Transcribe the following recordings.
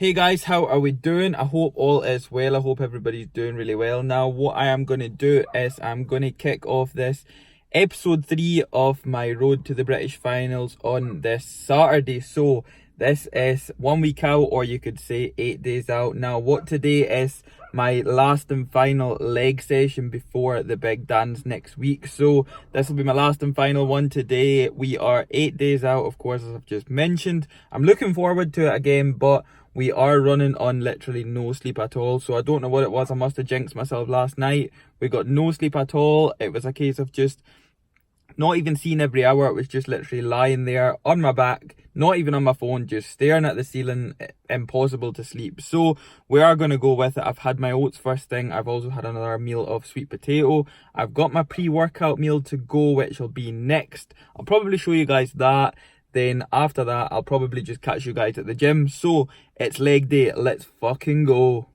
Hey guys, how are we doing? I hope all is well. I hope everybody's doing really well. Now, what I am going to do is I'm going to kick off this episode 3 of my road to the British finals on this Saturday. So this is 1 week out, or you could say 8 days out. Now, what today is my last and final leg session before the big dance next week. So this will be my last and final one today. We are 8 days out, of course, as I've just mentioned. I'm looking forward to it again, but we are running on literally no sleep at all. So I don't know what it was. I must have jinxed myself last night. We got no sleep at all. It was a case of just not even seeing every hour. It was just literally lying there on my back, not even on my phone, just staring at the ceiling. Impossible to sleep. So we are going to go with it. I've had my oats first thing. I've also had another meal of sweet potato. I've got my pre-workout meal to go, which will be next. I'll probably show you guys that. Then after that, I'll probably just catch you guys at the gym. So it's leg day. Let's fucking go.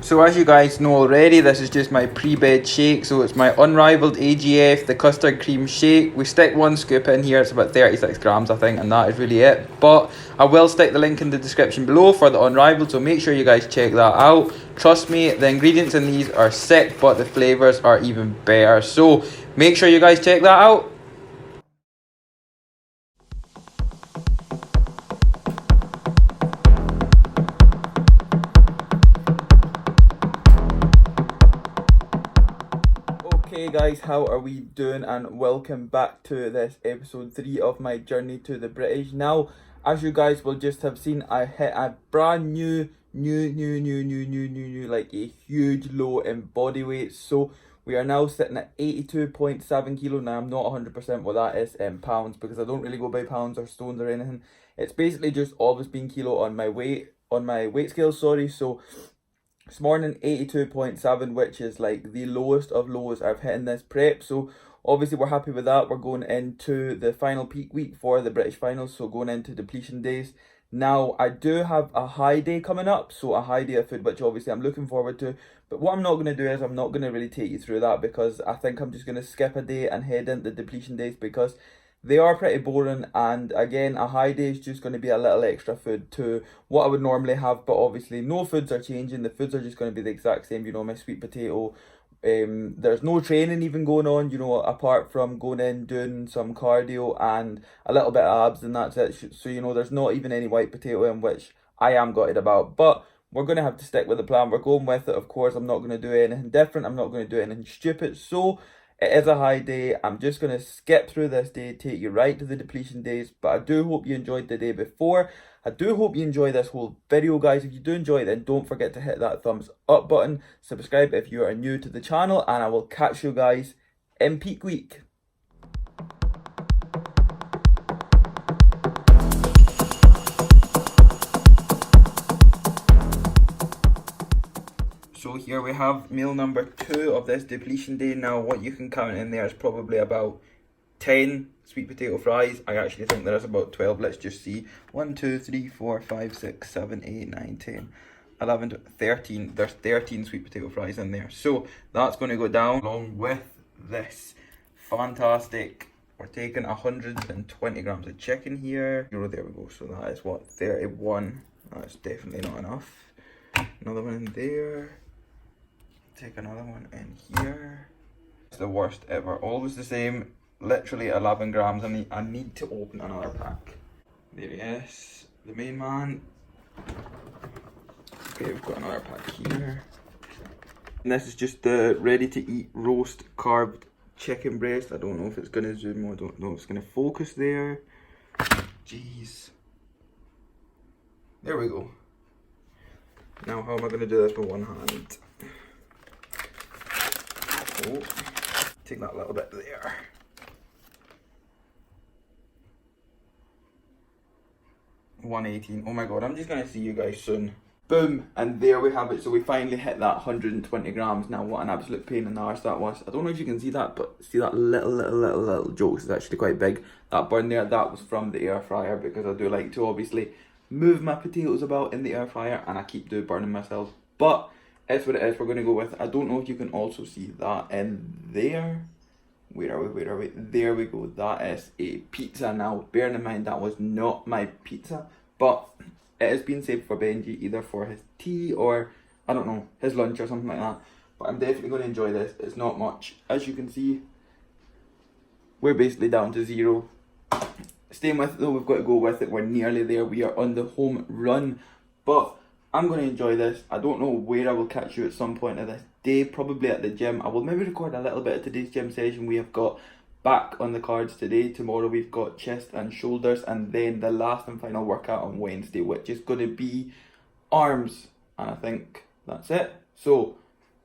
So as you guys know already, this is just my pre-bed shake. So it's my Unrivaled AGF, the custard cream shake. We stick 1 scoop in here, it's about 36 grams I think, and that is really it. But I will stick the link in the description below for the Unrivaled, so make sure you guys check that out. Trust me, the ingredients in these are sick, but the flavours are even better. So make sure you guys check that out. Hey guys, how are we doing, and welcome back to this episode 3 of my journey to the British. Now, as you guys will just have seen, I hit a brand new, like a huge low in body weight. So we are now sitting at 82.7 kilo. Now I'm not 100% what that is in pounds, because I don't really go by pounds or stones or anything. It's basically just always been kilo on my weight scale, sorry. So this morning 82.7, which is like the lowest of lows I've hit in this prep. So obviously we're happy with that. We're going into the final peak week for the British finals, so going into depletion days. Now I do have a high day coming up, so a high day of food, which obviously I'm looking forward to. But what I'm not going to do is I'm not going to really take you through that, because I think I'm just going to skip a day and head into depletion days, because they are pretty boring. And again, a high day is just going to be a little extra food to what I would normally have, but obviously no foods are changing. The foods are just going to be the exact same. You know, my sweet potato, there's no training even going on, you know, apart from going in, doing some cardio and a little bit of abs, and that's it. So, you know, there's not even any white potato in, which I am gutted about. But we're going to have to stick with the plan. We're going with it, of course. I'm not going to do anything different. I'm not going to do anything stupid. So it is a high day. I'm just going to skip through this day, take you right to the depletion days. But I do hope you enjoyed the day before. I do hope you enjoy this whole video, guys. If you do enjoy it, then don't forget to hit that thumbs up button. Subscribe if you are new to the channel, and I will catch you guys in peak week. So here we have meal number 2 of this depletion day. Now what you can count in there is probably about 10 sweet potato fries. I actually think there's about 12. Let's just see. 1, 2, 3, 4, 5, 6, 7, 8, 9, 10, 11, 13. There's 13 sweet potato fries in there. So that's going to go down along with this fantastic. We're taking 120 grams of chicken here. There we go. So that is what, 31. That's definitely not enough. Another one in there. Take another one in here. It's the worst ever. Always the same. Literally 11 grams. I need to open another pack. There he is, the main man. Okay, we've got another pack here. And this is just the ready to eat roast carved chicken breast. I don't know if it's gonna zoom, I don't know if it's gonna focus there. Jeez. There we go. Now how am I gonna do this with one hand? Oh, take that little bit there. $118. Oh my god, I'm just gonna see you guys soon. Boom, and there we have it. So we finally hit that 120 grams. Now what an absolute pain in the arse that was. I don't know if you can see that, but see that little jokes is actually quite big. That burn there, that was from the air fryer, because I do like to obviously move my potatoes about in the air fryer, and I keep burning myself. But it's what it is. We're going to go with it. I don't know if you can also see that in there. Where are we? There we go. That is a pizza. Now, bearing in mind that was not my pizza, but it has been saved for Benji, either for his tea or, I don't know, his lunch or something like that. But I'm definitely going to enjoy this. It's not much. As you can see, we're basically down to 0. Staying with it though, we've got to go with it. We're nearly there. We are on the home run. But I'm going to enjoy this. I don't know where I will catch you at some point of this day. Probably at the gym. I will maybe record a little bit of today's gym session. We have got back on the cards today. Tomorrow we've got chest and shoulders. And then the last and final workout on Wednesday, which is going to be arms. And I think that's it. So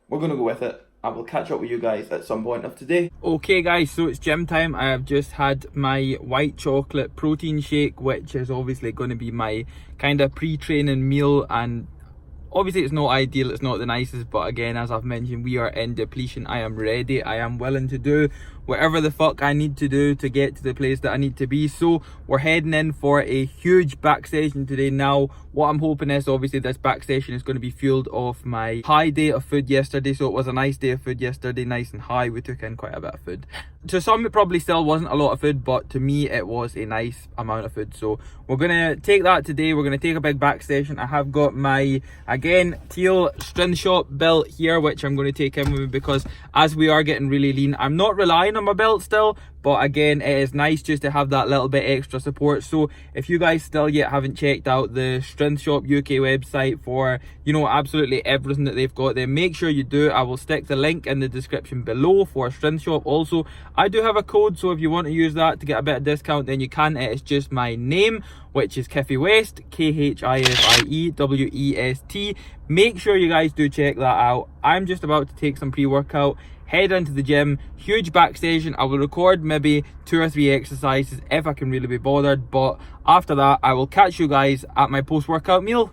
we're going to go with it. I will catch up with you guys at some point of today. Okay guys, so it's gym time. I have just had my white chocolate protein shake, which is obviously going to be my kind of pre-training meal, and obviously it's not ideal, it's not the nicest, but again, as I've mentioned, we are in depletion. I am ready, I am willing to do whatever the fuck I need to do to get to the place that I need to be. So we're heading in for a huge back session today. Now what I'm hoping is, obviously this back session is going to be fueled off my high day of food yesterday. So it was a nice day of food yesterday, nice and high. We took in quite a bit of food. To some it probably still wasn't a lot of food, but to me it was a nice amount of food. So we're going to take that today. We're going to take a big back session. I have got my, again, teal Strength Shop belt here, which I'm going to take in with me because as we are getting really lean, I'm not relying on my belt still, but again, it is nice just to have that little bit extra support. So if you guys still yet haven't checked out the Strength Shop UK website for, you know, absolutely everything that they've got, then make sure you do. I will stick the link in the description below for Strength Shop. Also, I do have a code, so if you want to use that to get a bit of discount, then you can. It is just my name, which is Kiffy West, KHIFIEWEST. Make sure you guys do check that out. I'm just about to take some pre-workout, head into the gym, huge back session. I will record maybe 2 or 3 exercises if I can really be bothered, but after that I will catch you guys at my post-workout meal.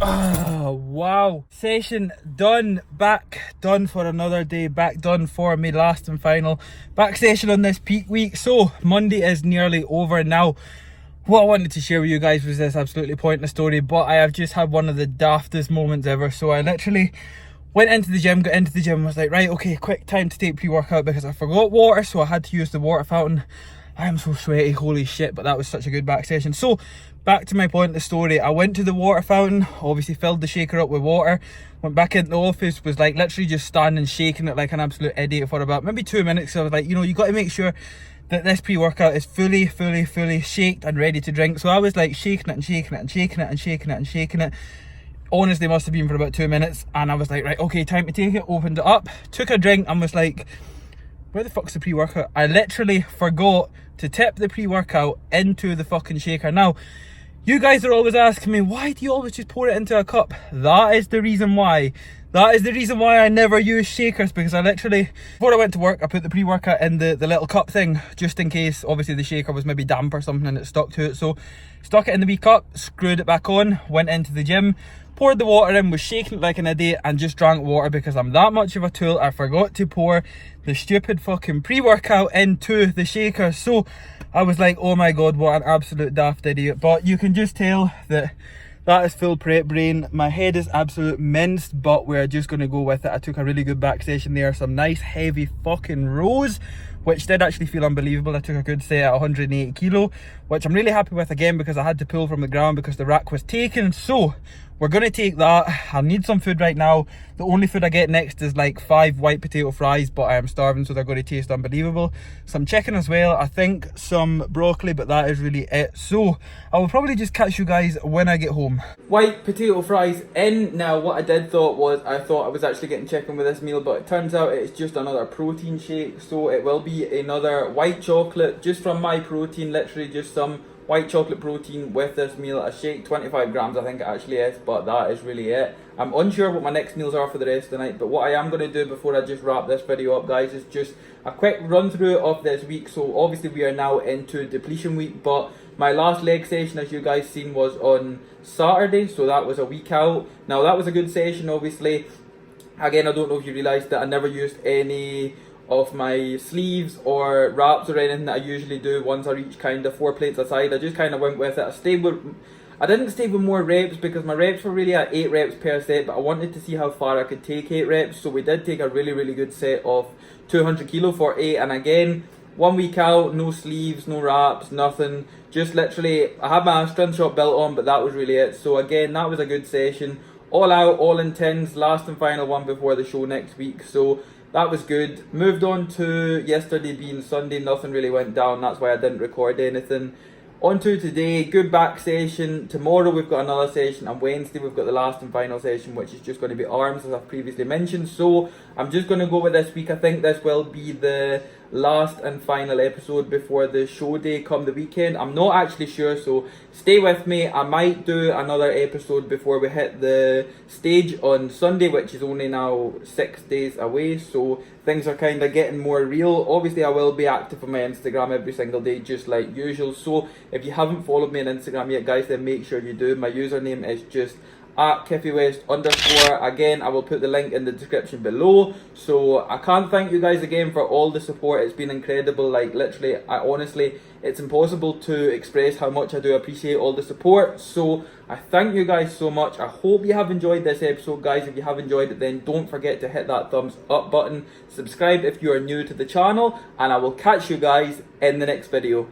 Oh, wow. Session done, back done for another day, back done for me last and final back session on this peak week. So Monday is nearly over now. What I wanted to share with you guys was this absolutely pointless story, but I have just had one of the daftest moments ever. So I literally went into the gym, got into the gym, was like, right, okay, quick time to take pre-workout because I forgot water, so I had to use the water fountain. I am so sweaty, holy shit, but that was such a good back session. So back to my pointless story. I went to the water fountain, obviously filled the shaker up with water, went back into the office, was like literally just standing shaking it like an absolute idiot for about maybe 2 minutes. So I was like, you know, you got to make sure that this pre-workout is fully shaked and ready to drink. So I was like shaking it and shaking it and shaking it and shaking it and shaking it. Honestly, must have been for about 2 minutes, and I was like, right, okay, time to take it. Opened it up, took a drink, and was like, where the fuck's the pre-workout? I literally forgot to tip the pre-workout into the fucking shaker. Now, you guys are always asking me, why do you always just pour it into a cup? That is the reason why. That is the reason why I never use shakers, because I literally, before I went to work, I put the pre-workout in the little cup thing, just in case, obviously, the shaker was maybe damp or something and it stuck to it. So, stuck it in the wee cup, screwed it back on, went into the gym, poured the water in, was shaking it like an idiot, and just drank water because I'm that much of a tool. I forgot to pour the stupid fucking pre-workout into the shaker. So I was like, oh my god, what an absolute daft idiot. But you can just tell that that is full prep brain. My head is absolute minced, but we're just going to go with it. I took a really good back session there, some nice heavy fucking rows, which did actually feel unbelievable. I took a good set at 180 kilo, which I'm really happy with, again, because I had to pull from the ground because the rack was taken. So we're going to take that. I need some food right now. The only food I get next is like 5 white potato fries, but I am starving, so they're going to taste unbelievable. Some chicken as well, I think some broccoli, but that is really it. So I will probably just catch you guys when I get home. White potato fries in. Now what I did thought was, I thought I was actually getting chicken with this meal, but it turns out it's just another protein shake. So it will be another white chocolate just from my protein, literally just some white chocolate protein with this meal. A shake, 25 grams I think it actually is, but that is really it. I'm unsure what my next meals are for the rest of the night, but what I am going to do before I just wrap this video up, guys, is just a quick run through of this week. So obviously we are now into depletion week, but my last leg session, as you guys seen, was on Saturday, so that was a week out. Now that was a good session, obviously. Again, I don't know if you realised that I never used any of my sleeves or wraps or anything that I usually do. Ones are each kind of 4 plates aside. I just kind of went with it. I didn't stay with more reps because my reps were really at 8 reps per set, but I wanted to see how far I could take 8 reps. So we did take a really good set of 200 kilo for 8, and again, 1 week out, no sleeves, no wraps, nothing. Just literally, I had my strength shot belt on, but that was really it. So again, that was a good session. All out, all intense, last and final one before the show next week. So that was good. Moved on to yesterday being Sunday, nothing really went down. That's why I didn't record anything. On to today, good back session. Tomorrow we've got another session, and Wednesday we've got the last and final session, which is just going to be arms, as I've previously mentioned. So I'm just going to go with this week. I think this will be the last and final episode before the show day come the weekend. I'm not actually sure, so stay with me. I might do another episode before we hit the stage on Sunday, which is only now 6 days away, so things are kind of getting more real. Obviously I will be active on my Instagram every single day just like usual, so if you haven't followed me on Instagram yet, guys, then make sure you do. My username is just @KiffyWest_. Again, I will put the link in the description below. So I can't thank you guys again for all the support. It's been incredible. Like literally, honestly, it's impossible to express how much I do appreciate all the support. So I thank you guys so much. I hope you have enjoyed this episode, guys. If you have enjoyed it, then don't forget to hit that thumbs up button. Subscribe if you are new to the channel, and I will catch you guys in the next video.